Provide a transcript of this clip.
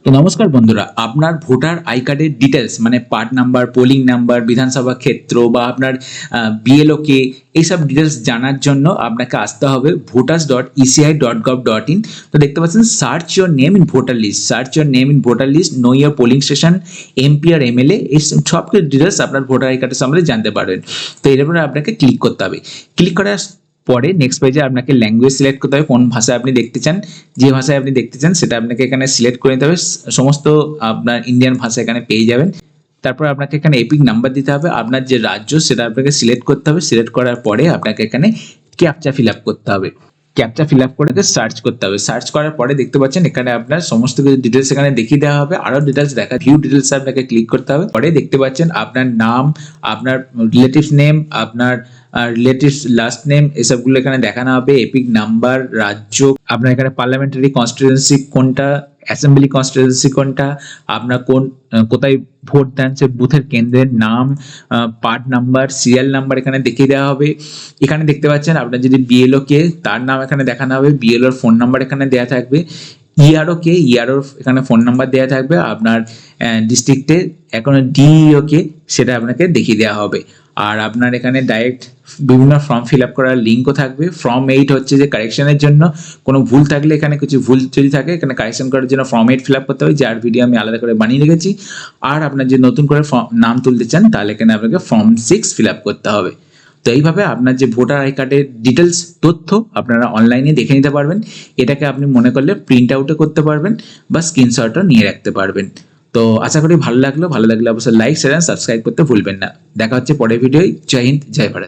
তো নমস্কার বন্ধুরা, আপনার ভোটার আই কার্ডের ডিটেলস মানে পার্ট নাম্বার, পোলিং নাম্বার, বিধানসভা ক্ষেত্র বা আপনার বিএলও কে এইসব ডিটেলস জানার জন্য আপনাকে আসতে হবে voters.eci.gov.in। তো দেখতে পাচ্ছেন search your name in voter list, search your name in voter list, know your polling station, MP আর এমএলএ, এই সব ডিটেলস আপনার ভোটার আই কার্ডের সম্বন্ধে জানতে পারবেন। তো এর উপরে আপনাকে ক্লিক করতে হবে। ক্লিক করার পরে নেক্সট পেজে আপনাকে ল্যাঙ্গুয়েজ সিলেক্ট করতে হবে, কোন ভাষায় আপনি দেখতে চান। যে ভাষায় আপনি দেখতে চান সেটা আপনাকে এখানে সিলেক্ট করে নিতে হবে। সমস্ত আপনার ইন্ডিয়ান ভাষা এখানে পেয়ে যাবেন। তারপর আপনাকে এখানে এপিক নাম্বার দিতে হবে, আপনার যে রাজ্য সেটা আপনাকে সিলেক্ট করতে হবে। সিলেক্ট করার পরে আপনাকে এখানে ক্যাপচা ফিল আপ করতে হবে। ক্যাপচা ফিল আপ করে সার্চ করতে হবে। সার্চ করার পরে দেখতে পাচ্ছেন এখানে আপনার সমস্ত কিছু ডিটেলস এখানে দেখিয়ে দেওয়া হবে। আরো ডিটেলস দেখা, ভিউ ডিটেলস আপনাকে ক্লিক করতে হবে। পরে দেখতে পাচ্ছেন আপনার নাম, আপনার রিলেটিভস নেম, আপনার রিলেটিভস লাস্ট নেম, এসবগুলো এখানে দেখানো হবে। এপিক নাম্বার, রাজ্য, আপনার এখানে পার্লামেন্টারি কনস্টিটিউয়েন্সি কোনটা, অ্যাসেম্বলি কনস্টিটিউয়েন্সি কোনটা, আপনার কোথায় ভোট দেন সে বুথের কেন্দ্রের নাম, পার্ট নাম্বার, সিরিয়াল নাম্বার এখানে দেখিয়ে দেওয়া হবে। এখানে দেখতে পাচ্ছেন আপনার যদি বিএলও কে তার নাম এখানে দেখানো হবে, বিএলওর ফোন নাম্বার এখানে দেওয়া থাকবে, ইআরও কে ইআরওর এখানে ফোন নাম্বার দেওয়া থাকবে, আপনার ডিস্ট্রিক্টে এখন ডিইও কে সেটা আপনাকে দেখিয়ে দেওয়া হবে। আর আপনার এখানে ডাইরেক্ট বিভিন্ন ফর্ম ফিল আপ করার লিঙ্কও থাকবে। ফর্ম 8 হচ্ছে যে কারেকশনের জন্য, কোনো ভুল থাকলে এখানে কিছু ভুল যদি থাকে এখানে কারেকশন করার জন্য ফর্ম 8 ফিল আপ করতে হবে, যার ভিডিও আমি আলাদা করে বানিয়ে রেখেছি। আর আপনার যে নতুন করে নাম তুলতে চান তাহলে এখানে আপনাকে ফর্ম 6 ফিল আপ করতে হবে। তো এইভাবে আপনার যে ভোটার আই কার্ডের ডিটেলস তথ্য আপনারা অনলাইনে দেখে নিতে পারবেন। এটাকে আপনি মনে করলে প্রিন্ট আউটও করতে পারবেন বা স্ক্রিনশটও নিয়ে রাখতে পারবেন। তো আশা করি ভালো লাগলে অবশ্যই লাইক, শেয়ার, সাবস্ক্রাইব করতে ভুলবেন না। দেখা হচ্ছে পরের ভিডিওয়। জয় হিন্দ, জয় ভারত।